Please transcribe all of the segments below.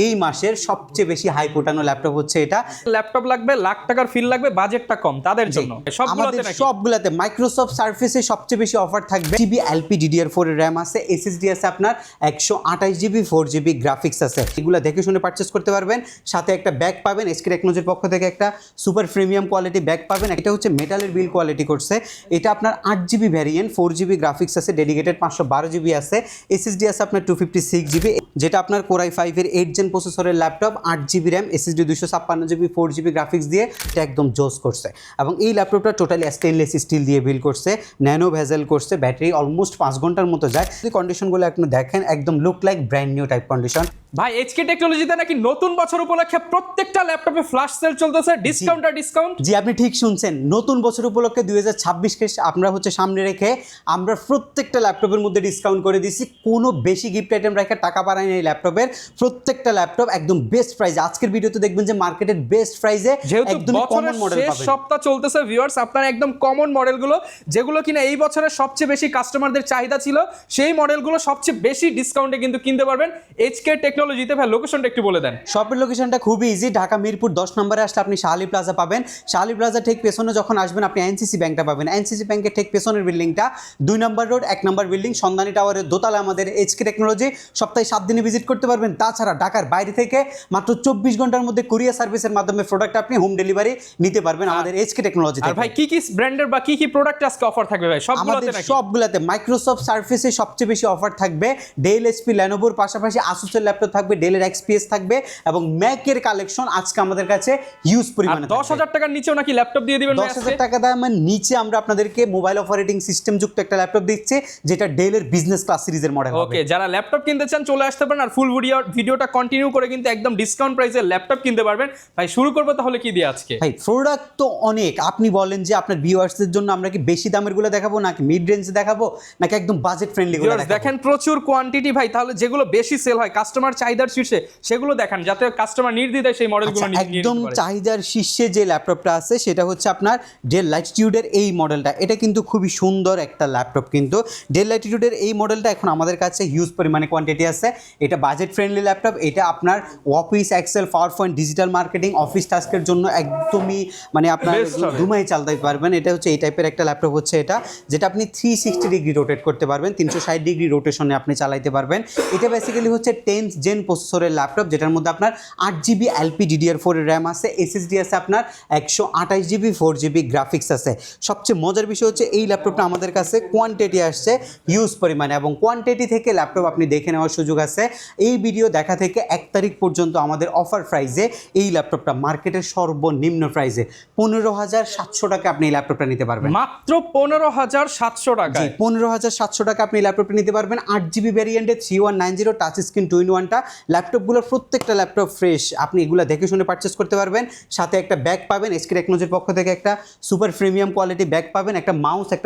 এই মাসের সবচেয়ে বেশি হাই পোটানো ল্যাপটপ হচ্ছে এটা। ল্যাপটপ লাগবে, লাখ টাকার ফিল লাগবে, বাজেটটা কম, তাদের জন্য আমাদের সবগুলাতে মাইক্রোসফট সার্ফেসে সবচেয়ে বেশি অফার থাকবে। জিবি এলপি DDR4 এর র্যাম আছে, এসএসডি আছে আপনার 128GB, 4GB গ্রাফিক্স আছে। এগুলো দেখে শুনে পারচেস করতে পারবেন। সাথে একটা ব্যাগ পাবেন, এসকে টেকনোলজির পক্ষ থেকে একটা সুপার প্রিমিয়াম কোয়ালিটি ব্যাগ পাবেন। এটা হচ্ছে মেটালের বিল কোয়ালিটি করছে। এটা আপনার 8GB ভ্যারিয়েন্ট, 4GB গ্রাফিক্স আছে, ডেডিকেটেড 512GB আছে, এসএসডি আছে আপনার 256GB, যেটা আপনার Core i5 এর 8 জেন প্রসেসরের laptop, 8GB RAM, SSD 256GB, 4GB graphics দিয়ে এটা একদম জোস করছে। এবং এই ল্যাপটপটা টোটালি স্টেনলেস স্টিল দিয়ে বিল্ড করছে, ন্যানো ভেজেল করছে, ব্যাটারি অলমোস্ট 5 ঘন্টার মতো যায়। যদি কন্ডিশনগুলো এখন দেখেন একদম look like brand new type condition. ভাই এইচকে টেকনোলজিতে নাকি নতুন বছর উপলক্ষে প্রত্যেকটা ল্যাপটপে ফ্ল্যাশ সেল চলতেছে, ডিসকাউন্ট। জি, আপনি ঠিক শুনছেন, নতুন বছর উপলক্ষে 2026কে আমরা হচ্ছে সামনে রেখে আমরা প্রত্যেকটা ল্যাপটপের মধ্যে ডিসকাউন্ট করে দিচ্ছি। কোনো বেশি গিফট আইটেম রেখে টাকা বাড়ায় এই ল্যাপটপের প্রত্যেকটা ল্যাপটপ একদম বেস্ট প্রাইসে। আজকের ভিডিওতে দেখবেন যে মার্কেটের বেস্ট প্রাইসে একদম কমন মডেল পাবেন। শেষ সপ্তাহ চলতেছে ভিউয়ার্স, আপনারা একদম কমন মডেলগুলো যেগুলো কিনা এই বছরের সবচেয়ে বেশি কাস্টমারদের চাহিদা ছিল, সেই মডেলগুলো সবচেয়ে বেশি ডিসকাউন্টে কিন্তু কিনতে পারবেন এইচকে টেকনোলজিতে। ভাই লোকেশনটা একটু বলে দেন। শপের লোকেশনটা খুবই ইজি, ঢাকা মিরপুর 10 নম্বরে আসলে আপনি শাহালি প্লাজা পাবেন। শাহালি প্লাজা ঠিক পেছনে যখন আসবেন আপনি এনসিসি ব্যাংকটা পাবেন। এনসিসি ব্যাংকের ঠিক পেছনের বিল্ডিংটা 2 নম্বর রোড 1 নম্বর বিল্ডিং, সন্ধানী টাওয়ারের দোতলা আমাদের এইচকে টেকনোলজি। সপ্তাহে 7 দিনে ভিজিট করতে পারবেন। তাছাড়া ঢাকার বাইরে থেকে মাত্র 24 ঘন্টার মধ্যে কুরিয়ার সার্ভিসের মাধ্যমে প্রোডাক্ট আপনি হোম ডেলিভারি নিতে পারবেন আমাদের এইচকে টেকনোলজি থেকে। আর ভাই কি কি ব্র্যান্ডের বা কি কি প্রোডাক্ট আজকে অফার থাকবে ভাই সবগুলোতে? নাকি সবগুলোতে মাইক্রোসফট সার্ফেসে সবচেয়ে বেশি অফার থাকবে। ডেল, এইচপি, লেনোভোর পাশাপাশি আসুসের ল্যাপটপ থাকবে, ডেলের XPS থাকবে এবং ম্যাকের কালেকশন আজকে আমাদের কাছে হিউজ পরিমাণে। 10,000 টাকার নিচেও নাকি ল্যাপটপ দিয়ে দিবেন? 10,000 টাকা দামের নিচে আমরা আপনাদেরকে মোবাইল অপারেটিং সিস্টেম যুক্ত একটা ল্যাপটপ দিচ্ছি, যেটা ডেলের বিজনেস ক্লাস সিরিজের মডেল হবে। ওকে, যারা ল্যাপটপ কিনতে চান চলে আসতে পারেন। আর ফুল ভিডিওটা কন্টিনিউ করে কিন্তু একদম ডিসকাউন্ট প্রাইসে ল্যাপটপ কিনতে পারবেন। ভাই শুরু করবো তাহলে কি দিয়ে আজকে? ভাই প্রোডাক্ট তো অনেক, আপনি বলেন যে আপনার ভিউয়ার্সদের জন্য আমরা কি বেশি দামের গুলো দেখাবো নাকি মিড রেঞ্জ দেখাবো নাকি একদম বাজেট ফ্রেন্ডলি গুলো দেখাবো? দেখেন প্রচুর কোয়ান্টিটি ভাই, তাহলে যেগুলো বেশি সেল হয় কাস্টমার চাহিদার শীর্ষে সেগুলো দেখান, যাতে কাস্টমার নির্দ্বিধায় সেই মডেলগুলো নিয়ে একদম চাহিদার শীর্ষে যে ল্যাপটপটা আছে সেটা হচ্ছে আপনার ডেল ল্যাটিটিউডের এই মডেলটা। এটা কিন্তু খুবই সুন্দর একটা ল্যাপটপ। কিন্তু ডেল ল্যাটিটিউডের এই মডেলটা এখন আমাদের কাছে হিউজ পরিমাণে কোয়ান্টিটি আছে। এটা বাজেট ফ্রেন্ডলি ল্যাপটপ। এটা আপনার office, Excel, PowerPoint, digital marketing, office টাস্কের জন্য একদমই মানে আপনার ধুমাই চালাতে পারবেন। এটা হচ্ছে এই টাইপের একটা ল্যাপটপ হচ্ছে এটা, যেটা আপনি 360 ডিগ্রি রোটেট করতে পারবেন, 360 ডিগ্রি রোটেশনে আপনি চালাইতে পারবেন। এটা বেসিক্যালি হচ্ছে 10th জেন প্রসেসরের ল্যাপটপ, যেটার মধ্যে আপনার 8GB এলপি DDR4 এর র্যাম আছে, এসএসডি আছে আপনার 128GB, 4GB গ্রাফিক্স আছে। সবচেয়ে মজার বিষয় হচ্ছে এই ল্যাপটপটা আমাদের কাছে কোয়ান্টিটি আসছে হিউজ পরিমাণে, এবং কোয়ান্টিটি থেকে ল্যাপটপ আপনি দেখে নেওয়ার সুযোগ আছে। এই ভিডিও দেখা থেকে 1 তারিখ পর্যন্ত আমাদের অফার প্রাইসে এই ল্যাপটপটা মার্কেটের সর্বনিম্ন প্রাইসে 15,700 টাকা আপনি এই ল্যাপটপটা নিতে পারবেন। মাত্র 15,700 টাকা। 15,700 টাকা আপনি এই ল্যাপটপটা নিতে পারবেন। 8GB ভ্যারিয়েন্টের 3190 টাচ স্ক্রিন 2-in-1টা ল্যাপটপগুলোর প্রত্যেকটা ল্যাপটপ ফ্রেশ, আপনি এগুলো দেখে শুনে পারচেস করতে পারবেন। সাথে একটা ব্যাগ পাবেন, এসকে টেকনোলজির পক্ষ থেকে একটা সুপার প্রিমিয়াম কোয়ালিটি ব্যাগ পাবেন, একটা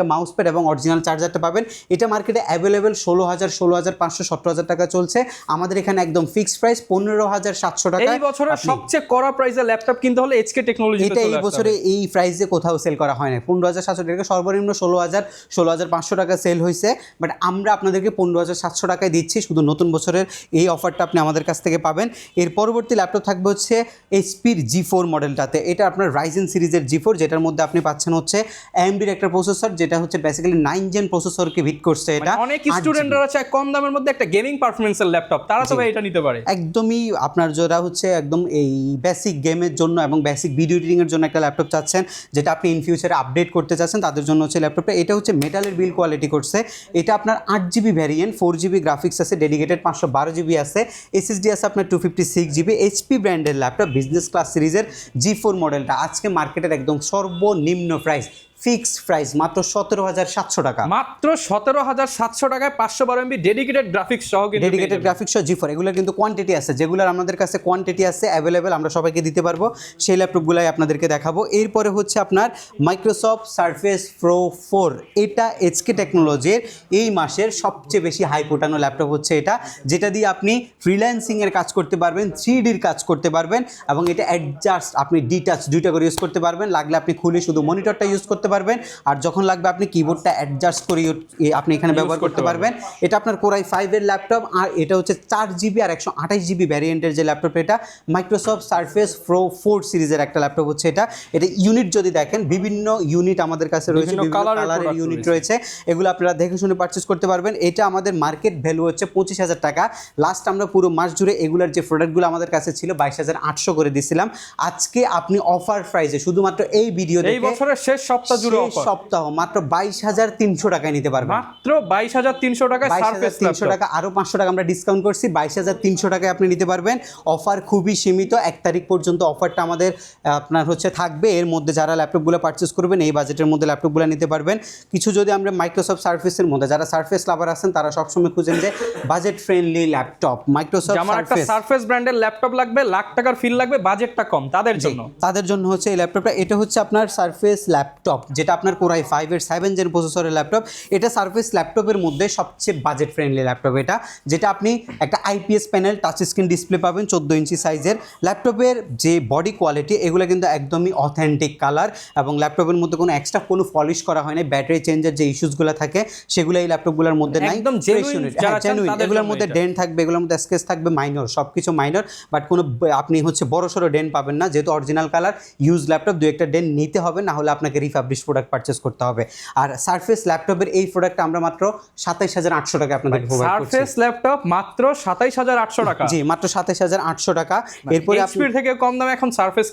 মাউস প্যাড এবং অরিজিনাল চার্জারটা পাবেন। এটা মার্কেটে অ্যাভেলেবেল 16,000, 16,500, 17,000 টাকা চলছে। আমাদের এখানে একদম ফিক্সড প্রাইস 15,700 টাকা। এই বছরের সবচেয়ে কড়া প্রাইসে ল্যাপটপ কিনতে হলে এইচকে টেকনোলজি। এটা এই বছরে এই প্রাইসে কোথাও সেল করা হয় না। 15,700 টাকা, সর্বনিম্ন 16,000, 16,500 টাকা সেল হয়েছে। বাট আমরা আপনাদেরকে 15,700 টাকায় দিচ্ছি। শুধু নতুন বছরের এই অফারটা আপনি আমাদের কাছ থেকে পাবেন। এর পরবর্তী ল্যাপটপ থাকবে হচ্ছে এইচপির G4 মডেলটাতে। এটা আপনার রাইজেন সিরিজের G4, যেটার মধ্যে আপনি পাচ্ছেন হচ্ছে AMD-র একটা প্রসেসর, যেটা হচ্ছে বেসিক্যালি 9 জেন প্রসেসরকে ভিট করছে। এটা অনেক স্টুডেন্টরা চায় কম দামের মধ্যে একটা গেমিং পারফরম্যান্সের ল্যাপটপ, তারা তো এটা নিতে পারে। একদমই আপনার যারা হচ্ছে একদম এই বেসিক গেমের জন্য এবং বেসিক ভিডিও এডিটিংয়ের জন্য একটা ল্যাপটপ চাচ্ছেন, যেটা আপনি ইন ফিউচারে আপডেট করতে চাচ্ছেন, তাদের জন্য হচ্ছে ল্যাপটপটা। এটা হচ্ছে মেটালের বিল কোয়ালিটি করছে। এটা আপনার 8GB ভ্যারিয়েন্ট, 4GB গ্রাফিক্স আছে, ডেডিকেটেড 512GB আছে, এসএসডি আছে আপনার 256GB। এইচপি ব্র্যান্ডের ল্যাপটপ, বিজনেস ক্লাস সিরিজের G4 মডেলটা আজকে মার্কেটের একদম সর্বনিম্ন প্রাইস, ফিক্সড প্রাইস মাত্র 17,700 টাকা। মাত্র 17,700 টাকায় 512MB ডেডিকেটেড গ্রাফিক্স সহ, ডেডিকেটেড গ্রাফিক্স সহ G4। এগুলোর কিন্তু কোয়ান্টিটি আছে, যেগুলোর আমাদের কাছে কোয়ান্টিটি আছে অ্যাভেলেবেল, আমরা সবাইকে দিতে পারবো। সেই ল্যাপটপগুলাই আপনাদেরকে দেখাবো। এরপরে হচ্ছে আপনার মাইক্রোসফট সারফেস প্রো 4। এটা এইচকে টেকনোলজির এই মাসের সবচেয়ে বেশি হাই পোটানো ল্যাপটপ হচ্ছে এটা, যেটা দিয়ে আপনি ফ্রিল্যান্সিংয়ের কাজ করতে পারবেন, 3Dর কাজ করতে পারবেন, এবং এটা অ্যাডজাস্ট আপনি ডিটাচ দুইটা করে ইউজ করতে পারবেন। লাগলে আপনি খুলে শুধু মনিটরটা ইউজ করতে পারবেন, আর যখন লাগবে আপনি কিবোর্ডটা অ্যাডজাস্ট করে আপনি এখানে ব্যবহার করতে পারবেন। এটা আপনার Core i5 এর ল্যাপটপ, আর এটা হচ্ছে 4GB আর 128GB ভ্যারিয়েন্টের যে ল্যাপটপ, এটা মাইক্রোসফট সারফেস প্রো 4 সিরিজের একটা ল্যাপটপ হচ্ছে এটা। এটা ইউনিট যদি দেখেন, বিভিন্ন ইউনিট আমাদের কাছে রয়েছে, বিভিন্ন কালারের ইউনিট রয়েছে, এগুলো আপনারা দেখে শুনে পারচেজ করতে পারবেন। এটা আমাদের মার্কেট ভ্যালু হচ্ছে 25,000 টাকা। লাস্ট আমরা পুরো মাস জুড়ে এগুলার যে প্রোডাক্টগুলো আমাদের কাছে ছিল 22,800 করে দিছিলাম। আজকে আপনি অফার প্রাইসে শুধুমাত্র এই ভিডিও দেখে, এই বছরের শেষ সপ্তাহ জুড়ে অফার, সপ্তাহ মাত্র 22,300 টাকায় নিতে পারবেন। মাত্র 22,300 টাকায় সারফেস 22,300 টাকা, আরো 500 টাকা আমরা ডিসকাউন্ট করছি, 22,300 টাকায় আপনি নিতে পারবেন। অফার খুবই সীমিত, 1 তারিখ পর্যন্ত অফারটা আমাদের আপনার হচ্ছে থাকবে। এর মধ্যে যারা ল্যাপটপগুলো পারচেস করবেন এই বাজেটের মধ্যে ল্যাপটপগুলো নিতে পারবেন। কিছু যদি আমরা মাইক্রোসফট সারফেসের মধ্যে, যারা সারফেস লাভার আছেন তারা সবসময় খুঁজেন যে বাজেট ফ্রেন্ডলি ল্যাপটপ, মাইক্রোসফট আমার একটা সারফেস ব্র্যান্ডের ল্যাপটপ লাগবে, লাখ টাকার ফিল লাগবে, বাজেটটা কম, তাদের জন্য হচ্ছে এই ল্যাপটপটা। এটা হচ্ছে আপনার সারফেস ল্যাপটপ, যেটা আপনার Core i5 এর 7 জেন প্রসেসরের ল্যাপটপ। এটা সারফেস ল্যাপটপের মধ্যে সবচেয়ে বাজেট ফ্রেন্ডলি ল্যাপটপ এটা, যেটা আপনি একটা IPS panel touch screen display পাবেন 14 ইঞ্চি সাইজের। ল্যাপটপের যে বডি কোয়ালিটি এগুলো কিন্তু একদমই অথেন্টিক কালার, এবং ল্যাপটপের মধ্যে কোনো এক্সট্রা কোনো পলিশ করা হয় না। ব্যাটারি চেঞ্জের যে ইস্যুসগুলো থাকে সেগুলো এই ল্যাপটপগুলোর মধ্যে নাই, একদম জেনুইন। এগুলোর মধ্যে ডেন্ট থাকবে, এগুলোর মধ্যে স্কেচ থাকবে, মাইনর, সবকিছু মাইনর, বাট কোনো আপনি হচ্ছে বড়সড় ডেন্ট পাবেন না, যেহেতু অরিজিনাল কালার। ইউজ ল্যাপটপ 2-1টা ডেন্ট নিতে হবে, না হলে আপনাকে রিফাবলিশ প্রোডাক্ট পারচেস করতে হবে। আর সারফেস ল্যাপটপের এই প্রোডাক্টটা আমরা মাত্র 27,800 টাকা আপনাদের প্রোভাইড করছি। সারফেস ল্যাপটপ মাত্র 27,800 টাকা। জি, মাত্র 27,800 টাকা। এরপরে আপনি থেকে কম দামে এখন সারফেস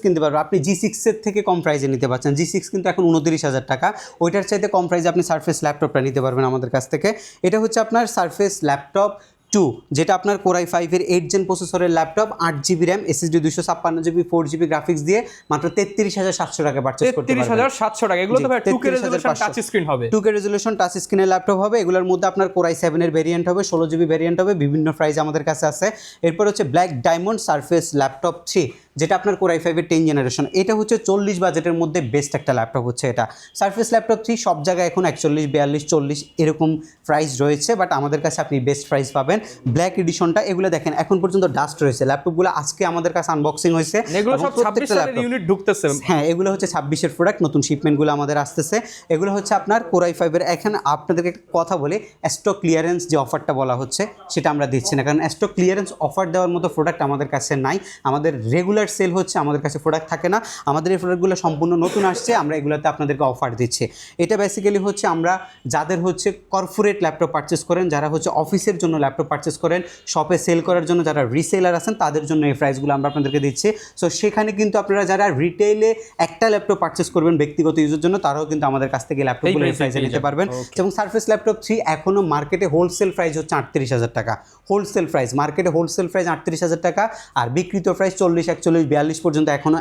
কিনতে পারবেন। আপনি G6 এর থেকে কম প্রাইসে নিতে পারছেন। G6 কিন্তু এখন 29,000 টাকা, ওইটার চাইতে কম প্রাইসে আপনি সারফেস ল্যাপটপটা নিতে পারবেন আমাদের কাছ থেকে। এটা হচ্ছে আপনার সারফেস ল্যাপটপ 2, যেটা আপনার Core i5 এর 8 জেন প্রসেসরের laptop, 8GB RAM, SSD 256GB, 4GB graphics দিয়ে মাত্র 33,700 টাকা পারচেজ করতে পারবেন। 33,700 টাকা। এগুলো তো ভাই 2K রেজোলিউশন টাচ স্ক্রিন হবে, 2K রেজোলিউশন টাচ স্ক্রিনের ল্যাপটপ হবে। এগুলোর মধ্যে আপনার Core i7 এর ভেরিয়েন্ট হবে, 16GB ভেরিয়েন্ট হবে, বিভিন্ন প্রাইস আমাদের কাছে আছে। এরপর হচ্ছে ব্ল্যাক ডায়মন্ড সারফেস ল্যাপটপ 3, যেটা আপনার Core i5 এর 10 জেনারেশন। এটা হচ্ছে 40 বাজেটের মধ্যে বেস্ট একটা ল্যাপটপ হচ্ছে এটা। সারফেস ল্যাপটপ 3 সব জায়গায় এখন 41, 42, 40 এরকম প্রাইস রয়েছে, বাট আমাদের কাছে আপনি বেস্ট প্রাইস পাবেন। ব্ল্যাক এডিশনটা, এগুলো দেখেন এখন পর্যন্ত ডাস্ট রয়েছে ল্যাপটপগুলো, আজকে আমাদের কাছে আনবক্সিং হয়েছে। এগুলো সব 26 সালের ইউনিট ঢুকতেছে। হ্যাঁ, এগুলো হচ্ছে 26 এর প্রোডাক্ট, নতুন শিপমেন্টগুলো আমাদের আসতেছে। এগুলো হচ্ছে আপনার Core i5 এর। এখানে আপনাদেরকে একটা কথা বলি, স্টক ক্লিয়ারেন্স যে অফারটা বলা হচ্ছে সেটা আমরা দিচ্ছি না, কারণ স্টক ক্লিয়ারেন্স অফার দেওয়ার মতো প্রোডাক্ট আমাদের কাছে নাই। আমাদের রেগুলার সেল হচ্ছে, আমাদের কাছে প্রোডাক্ট থাকে না। আমাদের এই প্রোডাক্টগুলো সম্পূর্ণ নতুন আসছে, আমরা এগুলোতে আপনাদেরকে অফার দিচ্ছি। এটা বেসিক্যালি হচ্ছে আমরা যাদের হচ্ছে কর্পোরেট ল্যাপটপ পারচেস করেন, যারা হচ্ছে অফিসের জন্য ল্যাপটপ পারচেস করেন, শপে সেল করার জন্য যারা রিসেলার আছেন, তাদের জন্য এই প্রাইসগুলো আমরা আপনাদেরকে দিচ্ছি। সো সেখানে কিন্তু আপনারা যারা রিটেইলে একটা ল্যাপটপ পারচেস করবেন ব্যক্তিগত ইউজের জন্য, তারাও কিন্তু আমাদের কাছ থেকে ল্যাপটপগুলো এই প্রাইসে নিতে পারবেন। এবং সারফেস ল্যাপটপ 3 এখনও মার্কেটে হোলসেল প্রাইস হচ্ছে 38,000 টাকা। হোলসেল প্রাইস, মার্কেটে হোলসেল প্রাইস 38,000 টাকা, আর বিক্রিত প্রাইস 40, 41, 42 পর্যন্ত এখনও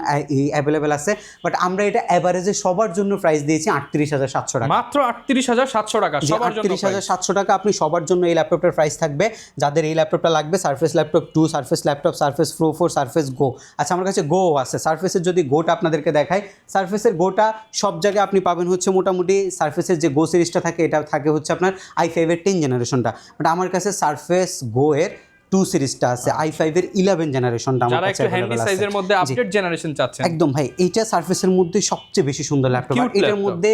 অ্যাভেলেবেল আছে। বাট আমরা এটা অ্যাভারেজে সবার জন্য প্রাইস দিয়েছি 38,700 টাকা, মাত্র 38,700 টাকা সবার জন্য। 38,700 টাকা আপনি সবার জন্য এই ল্যাপটপটার প্রাইস থাকবে। যাদের এই ল্যাপটপটা লাগবে, Surface Laptop 2, Surface Laptop, Surface Pro 4, Surface Go. আচ্ছা, আমার কাছে গো আছে। সারফেসের যদি গোটা আপনাদেরকে দেখায়, সারফেসের গোটা সব জায়গায় আপনি পাবেন হচ্ছে মোটামুটি। সারফেসের যে গো সিরিজটা থাকে, এটা থাকে হচ্ছে আপনার i5 এর 10 জেনারেশনটা, বাট আমার কাছে সারফেস গো এর 2 সিরিজটা আছে, i5 এর 11 জেনারেশনটা আমার কাছে হ্যান্ডি সাইজের মধ্যে আপডেট জেনারেশন চাচ্ছেন। একদম ভাই, এইটা সারফেসের মধ্যে সবচেয়ে বেশি সুন্দর ল্যাপটপ। আর এটার মধ্যে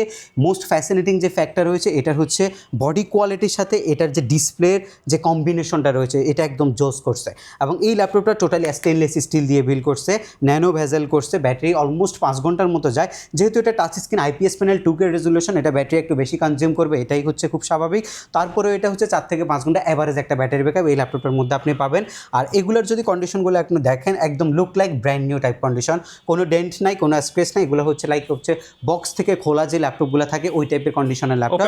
মোস্ট ফ্যাসিনেটিং যে ফ্যাক্টর রয়েছে, এটার হচ্ছে বডি কোয়ালিটির সাথে এটার যে ডিসপ্লের যে কম্বিনেশনটা রয়েছে, এটা একদম জোস করছে। এবং এই ল্যাপটপটা টোটালি স্টেনলেস স্টিল দিয়ে বিল্ড করছে, ন্যানো ভেজেল করছে, ব্যাটারি অলমোস্ট 5 ঘন্টার মতো যায়। যেহেতু এটা touch screen IPS panel 2K resolution, এটা ব্যাটারি একটু বেশি কনজিউম করবে, এটাই হচ্ছে খুব স্বাভাবিক। তারপরেও এটা হচ্ছে 4 থেকে 5 ঘন্টা অ্যাভারেজ একটা ব্যাটারি ব্যাকআপ এই ল্যাপটপের মধ্যে আপনি পাবেন। আর এগুলোর যদি কন্ডিশনগুলো আপনি দেখেন, একদম look like brand new type condition, কোনো ডেন্ট নাই, কোনো স্ক্র্যাচ নাই। এগুলো হচ্ছে লাইক হচ্ছে বক্স থেকে খোলা যে ল্যাপটপগুলো থাকে ওই টাইপের কন্ডিশনের ল্যাপটপ,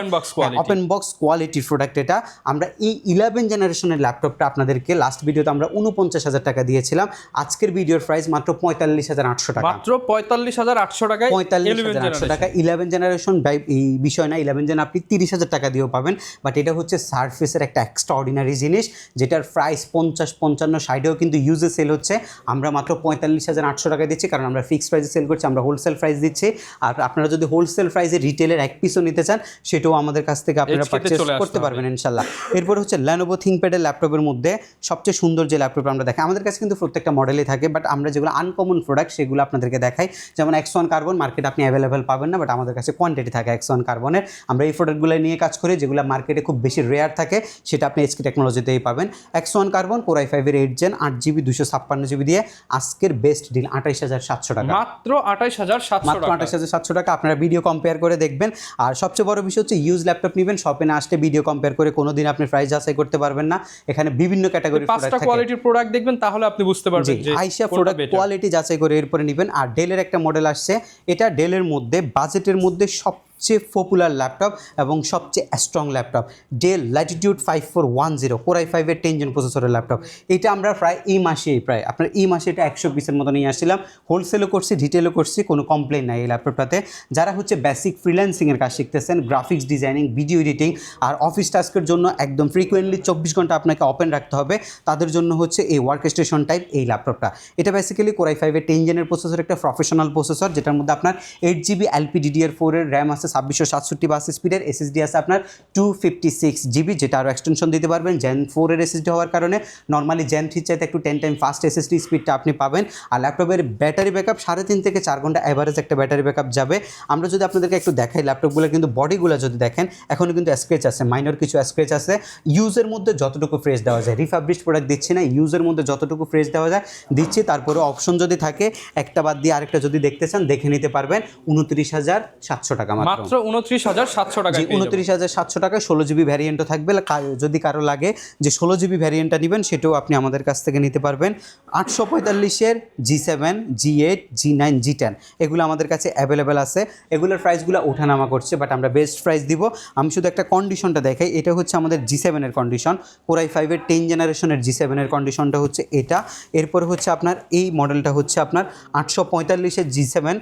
ওপেন বক্স কোয়ালিটির প্রোডাক্ট এটা। আমরা এই 11 জেনারেশনের ল্যাপটপটা আপনাদেরকে লাস্ট ভিডিওতে আমরা 49,000 টাকা দিয়েছিলাম। আজকের ভিডিওর প্রাইস মাত্র 45,800 টাকা, মাত্র 45,800 টাকায় 45,800 টাকা 11 জেনারেশন। এই বিষয় না, 11 জেন আপনি 30,000 টাকা দিয়েও পাবেন। বাট এটা হচ্ছে সারফেসের একটা এক্সট্রাঅর্ডিনারি জিনিস, যেটার প্রাইস 50, 55, 60-এও কিন্তু ইউজে সেল হচ্ছে। আমরা মাত্র 45,800 টাকায় দিচ্ছি, কারণ আমরা ফিক্সড প্রাইসে সেল করছি, আমরা হোলসেল প্রাইস দিচ্ছি। আর আপনারা যদি হোলসেল প্রাইসে রিটেলের এক পিসও নিতে চান, সেটাও আমাদের কাছ থেকে আপনারা পারচেস করতে পারবেন ইনশাল্লাহ। এরপর হচ্ছে Lenovo ThinkPad-এর ল্যাপটপের মধ্যে সবচেয়ে সুন্দর যে ল্যাপটপ আমরা দেখাই, আমাদের কাছে কিন্তু প্রত্যেকটা মডেলই থাকে, বাট আমরা যেগুলো আনকমন প্রোডাক্ট সেগুলো আপনাদেরকে দেখাই। যেমন X1 কার্বন মার্কেটে আপনি অ্যাভেলেবেল পাবেন না, বাট আমাদের কাছে কোয়ান্টিটি থাকে X1 কার্বনের। আমরা এই প্রোডাক্টগুলো নিয়ে কাজ করি, যেগুলো মার্কেটে খুব বেশি রেয়ার থাকে, সেটা আপনি HK টেকনোলজিতেই পাবেন। X1 carbon Core i5-এর 8 Gen 8GB 256GB দিয়ে আজকের বেস্ট ডিল 28,700 টাকা, মাত্র 28,700 টাকা। আপনারা ভিডিও কম্পেয়ার করে দেখবেন। আর সবচেয়ে বড় বিষয় হচ্ছে ইউজ ল্যাপটপ নেবেন, শপে না আসলে ভিডিও কম্পেয়ার করে কোনোদিন আপনি প্রাইস যাচাই করতে পারবেন না। এখানে বিভিন্ন ক্যাটাগরির প্রোডাক্ট পাঁচটা কোয়ালিটির প্রোডাক্ট দেখবেন, তাহলে আপনি বুঝতে পারবেন যে আইসা প্রোডাক্ট কোয়ালিটি যাচাই করে এরপরে নেবেন। আর ডেলের একটা মডেল আসছে, এটা ডেলের মধ্যে বাজেটের মধ্যে সবচেয়ে পপুলার ল্যাপটপ এবং সবচেয়ে strong laptop, del Latitude 5410 Core i5-এর 10 Gen প্রসেসরের ল্যাপটপ। এটা আমরা প্রায় এই মাসে এটা 100 পিসের মতো নিয়ে আসছিলাম, হোলসেলও করছি, রিটেলও করছি, কোনো কমপ্লেন নাই এই ল্যাপটপটাতে। যারা হচ্ছে বেসিক ফ্রিল্যান্সিংয়ের কাজ শিখতেছেন, গ্রাফিক্স ডিজাইনিং, ভিডিও এডিটিং আর অফিস টাস্কের জন্য একদম ফ্রিকোয়েন্টলি 24 ঘন্টা আপনাকে ওপেন রাখতে হবে, তাদের জন্য হচ্ছে এই ওয়ার্ক স্টেশন টাইপ এই ল্যাপটপটা। এটা বেসিক্যালি Core i5-এর 10 Gen প্রসেসর, একটা প্রফেশনাল প্রসেসর, যেটার মধ্যে আপনার 8GB LPDDR4-এর র্যাম আছে, 2667 বাস স্পিডের SSD আছে আপনার 256GB, যেটা আরও এক্সটেনশন দিতে পারবেন Gen 4-এর SSD হওয়ার কারণে। নর্মালি Gen 3 চাইতে একটু 10 টাইম ফাস্ট SSD স্পিডটা আপনি পাবেন। আর ল্যাপটপের ব্যাটারি ব্যাকআপ 3.5 থেকে 4 ঘন্টা অ্যাভারেজ একটা ব্যাটারি ব্যাকআপ যাবে। আমরা যদি আপনাদেরকে একটু দেখাই ল্যাপটপগুলো, কিন্তু বডিগুলো যদি দেখেন এখনও কিন্তু স্ক্র্যাচ আছে, মাইনর কিছু স্ক্র্যাচ আছে। ইউজের মধ্যে যতটুকু ফ্রেশ দেওয়া যায়, রিফাবলিশ প্রোডাক্ট দিচ্ছি না, ইউজের মধ্যে যতটুকু ফ্রেশ দেওয়া যায় দিচ্ছি। তারপরে অপশন যদি থাকে একটা বাদ দিয়ে আরেকটা যদি দেখতে চান দেখে নিতে পারবেন। 29,700 টাকা মাত্র 29,700 টাকা, 29,700 টাকায় 16GB ভ্যারিয়েন্টও থাকবে। যদি কারো লাগে যে 16GB ভ্যারিয়েন্টটা নেবেন, সেটাও আপনি আমাদের কাছ থেকে নিতে পারবেন। 845-এর G7, G8, G9, G10 এগুলো আমাদের কাছে অ্যাভেলেবেল আছে। এগুলোর প্রাইসগুলো ওঠানামা করছে, বাট আমরা বেস্ট প্রাইস দিব। আমি শুধু একটা কন্ডিশনটা দেখাই, এটা হচ্ছে আমাদের G7-এর কন্ডিশন, Core i5-এর 10 জেনারেশনের G7-এর কন্ডিশনটা হচ্ছে এটা। এরপর হচ্ছে আপনার এই মডেলটা হচ্ছে আপনার 845-এর G7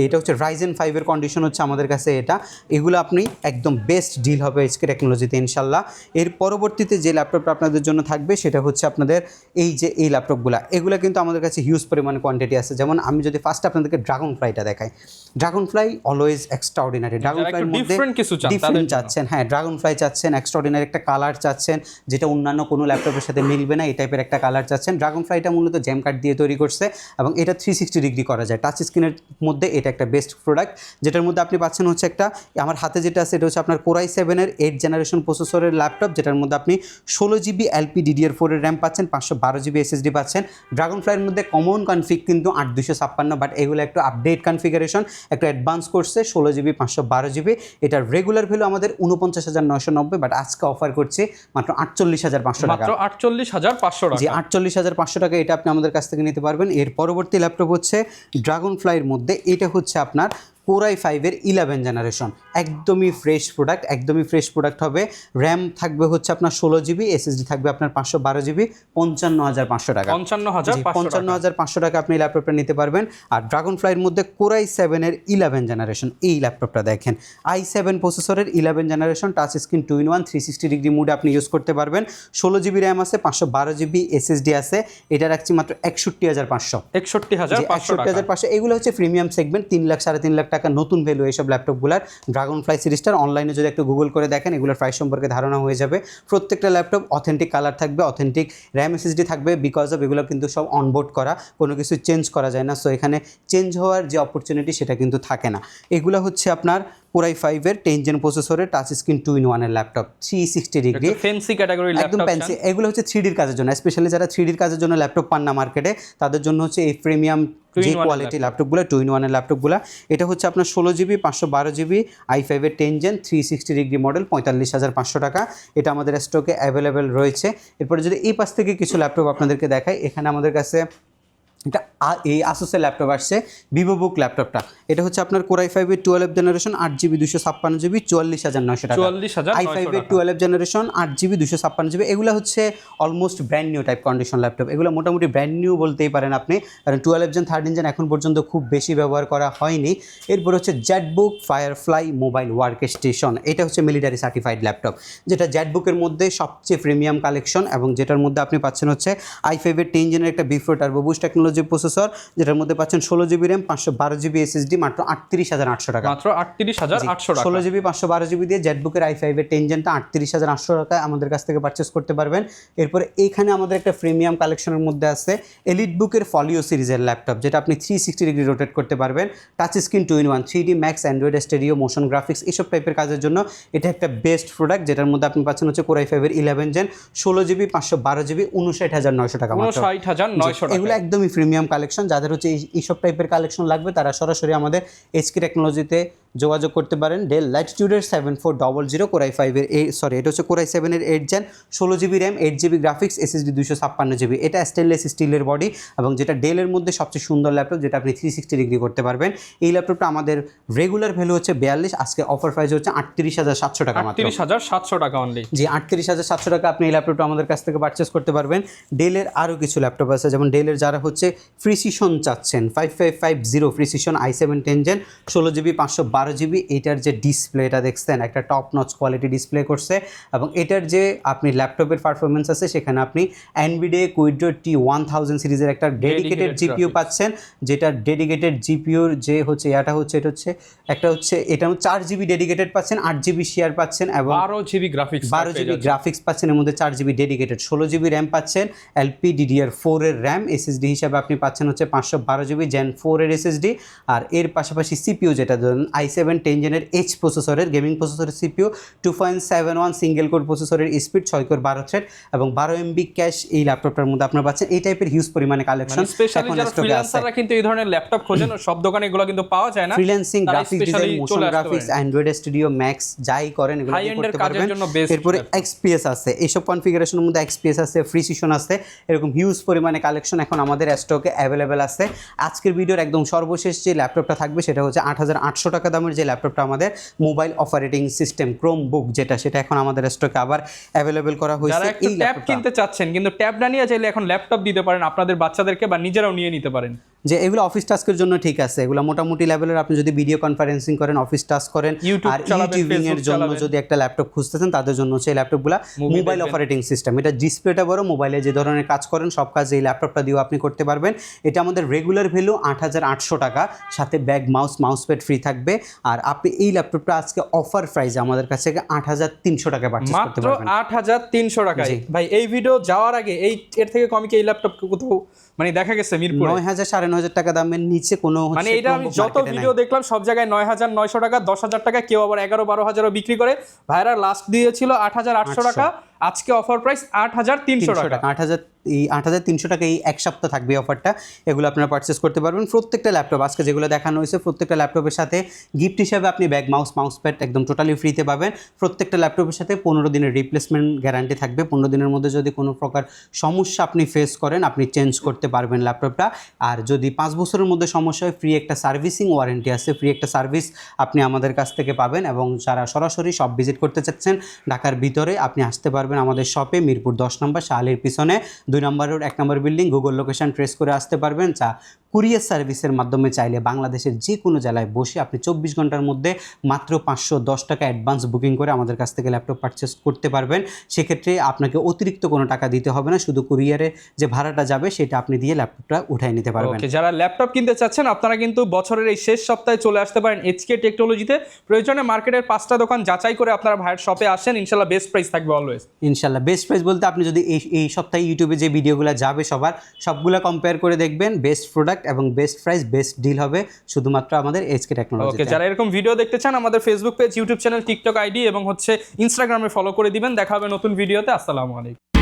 এটা হচ্ছে Ryzen 5-এর কন্ডিশন হচ্ছে আমাদের কাছে এটা। এগুলো আপনি একদম বেস্ট ডিল হবে HK টেকনোলজিতে ইনশাল্লাহ। এর পরবর্তীতে যে ল্যাপটপটা আপনাদের জন্য থাকবে সেটা হচ্ছে আপনাদের এই ল্যাপটপগুলো, এগুলো কিন্তু আমাদের কাছে হিউজ পরিমাণে কোয়ান্টিটি আছে। যেমন আমি যদি ফার্স্ট আপনাদেরকে ড্রাগনফ্লাইটা দেখাই, ড্রাগনফ্লাই অলওয়েজ এক্সট্রাঅর্ডিনারি। ড্রাগনফ্লাইয়ের মধ্যে ডিফারেন্ট চাচ্ছেন, হ্যাঁ ড্রাগনফ্লাই চাচ্ছেন, এক্সট্রাঅর্ডিনারি একটা কালার চাচ্ছেন, যেটা অন্যান্য কোনো ল্যাপটপের সাথে মিলবে না, এই টাইপের একটা কালার চাচ্ছেন। ড্রাগনফ্লাইটা মূলত জ্যাম কাট দিয়ে তৈরি করছে এবং এটা 360 ডিগ্রি করা যায় টাচ স্ক্রিনের মধ্যে। এটা একটা বেস্ট প্রোডাক্ট, যেটার মধ্যে আপনি পাচ্ছেন হচ্ছে একটা, আমার হাতে যেটা আছে এটা হচ্ছে আপনার Core i7-এর 8 জেনারেশন প্রসেসরের ল্যাপটপ, যেটার মধ্যে আপনি 16GB LPDDR4-এর র্যাম পাচ্ছেন, 512GB SSD পাচ্ছেন। ড্রাগনফ্লাইয়ের মধ্যে কমন কনফিগ কিন্তু 8256, বাট এগুলো একটু আপডেট কনফিগারেশন, একটু অ্যাডভান্স করছে 16GB 512GB। এটার রেগুলার ভ্যালু আমাদের 49,990, বাট আজকে অফার করছি মাত্র 48,500 টাকা, মাত্র 48,500 টাকা। জি 48,500 টাকা এটা আপনি আমাদের কাছ থেকে নিতে পারবেন। এর পরবর্তী ল্যাপটপ হচ্ছে ড্রাগনফ্লাইয়ের মধ্যে, এটা হচ্ছে আপনার Core i5-এর 11 জেনারেশন, একদমই ফ্রেশ প্রোডাক্ট হবে। র্যাম থাকবে হচ্ছে আপনার 16GB, SSD থাকবে আপনার 512GB, 55,500 টাকা, 55,500 টাকা আপনি ল্যাপটপটা নিতে পারবেন। আর ড্রাগনফ্লাইয়ের মধ্যে Core i7-এর 11 জেনারেশন, এই ল্যাপটপটা দেখেন, i7 প্রসেসরের 11 generation, touch screen 2-in-1 360 degree মুডে আপনি ইউজ করতে পারবেন। 16GB র্যাম আছে, 512GB SSD আছে। এটা রাখছি মাত্র 61,500, 61,500। এগুলো হচ্ছে প্রিমিয়াম সেগমেন্ট, 3 লাখ 3.5 লাখ টাকা নতুন ভ্যালু এইসব ল্যাপটপগুলার। ড্রাগনফ্লাই সিরিজটার অনলাইনে যদি একটু গুগল করে দেখেন, এগুলোর প্রাইস সম্পর্কে ধারণা হয়ে যাবে। প্রত্যেকটা ল্যাপটপ অথেন্টিক কালার থাকবে, অথেন্টিক র্যাম SSD থাকবে, বিকজ অফ এগুলো কিন্তু সব অনবোর্ড করা, কোনো কিছু চেঞ্জ করা যায় না। সো এখানে চেঞ্জ হওয়ার যে অপরচুনিটি সেটা কিন্তু থাকে না। এগুলো হচ্ছে আপনার Core i5-এর 10 Gen প্রসেসরের touch screen 2-in-1 laptop, 360 degree, fancy category laptop, একদম ফ্যান্সি। এগুলো হচ্ছে 3Dর কাজের জন্য, স্পেশালি যারা 3Dর কাজের জন্য ল্যাপটপ পান না মার্কেটে, তাদের জন্য হচ্ছে এই প্রিমিয়াম যে কোয়ালিটি ল্যাপটপগুলো, 2-in-1 ল্যাপটপগুলো। এটা হচ্ছে আপনার 16GB 512GB i5-এর 10 Gen 360 degree model, 45,500 টাকা। এটা আমাদের স্টকে অ্যাভেলেবেল রয়েছে। এরপরে যদি এই পাশ থেকে কিছু ল্যাপটপ আপনাদেরকে দেখাই, এখানে আমাদের কাছে এটা এই আসুসের ল্যাপটপ আসছে ভিভোবুক ল্যাপটপটা। এটা হচ্ছে আপনার Core i5 12 generation 8GB 256GB 44,900 টাকা। 44,900 i5 12 জেনারেশন 8GB 256GB এগুলো হচ্ছে almost brand new type condition laptop. এগুলো মোটামুটি ব্র্যান্ড নিউ বলতেই পারেন আপনি, কারণ 12 জেন 13 জেন এখন পর্যন্ত খুব বেশি ব্যবহার করা হয়নি। এরপর হচ্ছে Jetbook firefly mobile work station. এটা হচ্ছে মিলিটারি সার্টিফাইড ল্যাপটপ, যেটা জেটবুকের মধ্যে সবচেয়ে প্রিমিয়াম কালেকশন, এবং যেটার মধ্যে আপনি পাচ্ছেন হচ্ছে i5 10 জেনের একটা before turbo boost technology processor, যেটার মধ্যে পাচ্ছেন 16GB র্যাম 512GB SSD মাত্র 38,800 টাকা। মাত্র 38,800 টাকা। 16GB 512GB দিয়ে জেটবুকের i5 10 জেনটা 38,800 টাকায় আমাদের কাছ থেকে পারচেস করতে পারবেন। এরপরে এইখানে আমাদের একটা প্রিমিয়াম কালেকশনের মধ্যে আছে এলিট বুকের ফলিও সিরিজের ল্যাপটপ, যেটা আপনি 360 ডিগ্রি রোটেট করতে পারবেন। Touch screen 2-in-1 3D max Android stereo motion graphics এইসব টাইপের কাজের জন্য এটা একটা বেস্ট প্রোডাক্ট, যেটার মধ্যে আপনি পাচ্ছেন হচ্ছে Core i5 11 gen 16GB 512GB 59,900 টাকা মাত্র। 59,900 টাকা। এগুলো একদমই প্রিমিয়াম কালেকশন। যাদের হচ্ছে এইসব টাইপের কালেকশন লাগবে তারা সরাসরি আমাদের এইচকে টেকনোলজিতে যোগাযোগ করতে পারেন। ডেল ল্যাটিটিউডের 7400 Core i5 এটা হচ্ছে Core i7 এর 8 gen 16GB RAM 8GB graphics SSD 256GB। এটা স্টেনলেস স্টিলের বডি, এবং যেটা ডেলের মধ্যে সবচেয়ে সুন্দর ল্যাপটপ, যেটা আপনি 360 ডিগ্রি করতে পারবেন। এই ল্যাপটপটা আমাদের রেগুলার ভ্যালু হচ্ছে 42, আজকে অফার প্রাইস হচ্ছে 38,700 টাকা মাত্র। 38,700 টাকা অনলি। জি 38,700 টাকা আপনি এই ল্যাপটপটা আমাদের কাছ থেকে পারচেস করতে পারবেন। ডেলের আরও কিছু ল্যাপটপ আছে, যেমন ডেলের যারা হচ্ছে প্রিসিশন চাচ্ছেন 5550 precision i7 10 gen 16GB 512GB। এইটার যে ডিসপ্লেটা দেখছেন একটা টপ নচ কোয়ালিটি ডিসপ্লে করছে, এবং এটার যে আপনি ল্যাপটপের পারফরমেন্স আছে সেখানে আপনি NVIDIA Quadro T1000 সিরিজের একটা ডেডিকেটেড জিপিইউ পাচ্ছেন, যেটা ডেডিকেটেড জিপিইউর যে হচ্ছে এটা হচ্ছে এটা 4GB ডেডিকেটেড পাচ্ছেন, 8GB শেয়ার পাচ্ছেন, এবং 12GB গ্রাফিক্স 12GB গ্রাফিক্স পাচ্ছেন। এর মধ্যে 4GB ডেডিকেটেড 16GB র্যাম পাচ্ছেন, LPDDR4 এর র্যাম SSD হিসাবে আপনি পাচ্ছেন হচ্ছে 512GB Gen 4 এর SSD। আর এর পাশাপাশি CPU যেটা ধরুন i7 10 জেনের H প্রসেসরের গেমিং প্রসেসরের CPU 2.71 সিঙ্গেল কোর প্রসেসরের স্পিড 6 কোর 12 থ্রেড এবং 12MB ক্যাশ এই ল্যাপটপটার মধ্যে আপনারা পাচ্ছেন। এই টাইপের হিউজ পরিমাণে কালেকশন স্পেশালি যারা ফ্রিল্যান্সাররা কিন্তু এই ধরনের ল্যাপটপ খোঁজেন, সব দোকানে এগুলো কিন্তু পাওয়া যায় না। Freelancing graphics design motion graphics Android studio max যাই করেন এগুলো করতে পারবেন। এরপরে XPS আছে, এইসব কনফিগারেশনের মধ্যে XPS আছে, প্রিসিশন আছে, এরকম হিউজ পরিমাণে কালেকশন এখন আমাদের স্টকে অ্যাভেলেবেল আছে। আজকের ভিডিওর একদম সর্বশেষ যে ল্যাপটপটা থাকবে সেটা হচ্ছে 8,800 টাকা দামের যে ল্যাপটপটা আমাদের মোবাইল অপারেটিং সিস্টেম ক্রোমবুক, সেটা এখন আমাদের স্টকে আবার অ্যাভেলেবেল করা হয়েছে। এই ট্যাব কিনতে চাচ্ছেন কিন্তু ট্যাব না নিয়ে চাইলে এখন ল্যাপটপ দিতে পারেন আপনাদের বাচ্চাদেরকে, বা নিজেরাও নিয়ে নিতে পারেন। যে এগুলো অফিস টাস্কের জন্য ঠিক আছে, এগুলো মোটামুটি লেভেলের। আপনি যদি ভিডিও কনফারেন্সিং করেন, অফিস টাস্ক করেন, আর ইউটিউবিং এর জন্য যদি একটা ল্যাপটপ খুঁজতেছেন তাদের জন্য হচ্ছে এই ল্যাপটপগুলো মোবাইল অপারেটিং সিস্টেম। এটা ডিসপ্লেটা বড়, মোবাইলে যে ধরনের কাজ করেন সব কাজ এই ল্যাপটপটা দিয়েও আপনি করতে পারবেন। এটা আমাদের রেগুলার ভ্যালু 8,800 টাকা, সাথে ব্যাগ মাউস প্যাড ফ্রি থাকবে। আর আপনি এই ল্যাপটপটা আজকে অফার প্রাইসে আমাদের কাছে 8,300 টাকা পারচেজ করতে পারবেন। মাত্র 8,300 টাকায়। ভাই এই ভিডিও যাওয়ার আগে এর থেকে কমই কি এই ল্যাপটপ কোথাও মানে দেখা গেছে মিরপুরে 9,000 9,500 টাকা দামের নিচে কোনো মানে এটা আমি যত ভিডিও দেখলাম সব জায়গায় 9,900 টাকা 10,000 টাকা, কেউ আবার 11-12,000 বিক্রি করে। ভাইরা লাস্ট দিয়েছিল 8,800 টাকা, আজকে অফার প্রাইস 8,300 টাকা। 8,300 টাকা এই এক সপ্তাহ থাকবে অফারটা। এগুলো আপনারা পারচেস করতে পারবেন। প্রত্যেকটা ল্যাপটপ আজকে যেগুলো দেখানো হয়েছে প্রত্যেকটা ল্যাপটপের সাথে গিফট হিসাবে আপনি ব্যাগ মাউস প্যাড একদম টোটালি ফ্রিতে পাবেন। প্রত্যেকটা ল্যাপটপের সাথে 15 দিনের রিপ্লেসমেন্ট গ্যারান্টি থাকবে। 15 দিনের মধ্যে যদি কোনো প্রকার সমস্যা আপনি ফেস করেন আপনি চেঞ্জ করতে পারবেন ল্যাপটপটা। আর যদি 5 বছরের মধ্যে সমস্যা হয় ফ্রি একটা সার্ভিসিং ওয়ারেন্টি আছে, ফ্রি একটা সার্ভিস আপনি আমাদের কাছ থেকে পাবেন। এবং যারা সরাসরি শপ ভিজিট করতে চাচ্ছেন ঢাকার ভিতরে আপনি আসতে পারবেন আমাদের শপে, মিরপুর 10 নম্বর শাহালির পিছনে 2 নম্বর রোড 1 নম্বর বিল্ডিং। গুগল লোকেশন ট্রেস করে আসতে পারবেন। কুরিয়ার সার্ভিসের মাধ্যমে চাইলে বাংলাদেশের যে কোনো জেলায় বসে আপনি 24 ঘন্টার মধ্যে মাত্র 510 টাকা অ্যাডভান্স বুকিং করে আমাদের কাছ থেকে ল্যাপটপ পারচেস করতে পারবেন। সেক্ষেত্রে আপনাকে অতিরিক্ত কোনো টাকা দিতে হবে না, শুধু কুরিয়ারে যে ভাড়াটা যাবে সেটা আপনি দিয়ে ল্যাপটপটা উঠাই নিতে পারবেন। যারা ল্যাপটপ কিনতে চাচ্ছেন আপনারা কিন্তু বছরের এই শেষ সপ্তাহে চলে আসতে পারেন এইচকে টেকনোলজিতে। প্রয়োজনে মার্কেটের 5টা দোকান যাচাই করে আপনারা ভাইয়ের শপে আসেন, ইনশাল্লাহ বেস্ট প্রাইস থাকবে অলওয়েজ। ইনশাল্লাহ বেস্ট প্রাইস বলতে আপনি যদি এই সপ্তাহে ইউটিউবে যে ভিডিওগুলো যাবে সবগুলো কম্পেয়ার করে দেখবেন, বেস্ট প্রোডাক্ট এবং বেস্ট প্রাইস বেস্ট ডিল হবে শুধুমাত্র আমাদের এইচকে টেকনোলজি। যারা এরকম ভিডিও দেখতে চান আমাদের Facebook page, YouTube channel, TikTok ID এবং ইনস্টাগ্রামে ফলো করে দিবেন। দেখা হবে নতুন ভিডিওতে। আসসালামু আলাইকুম।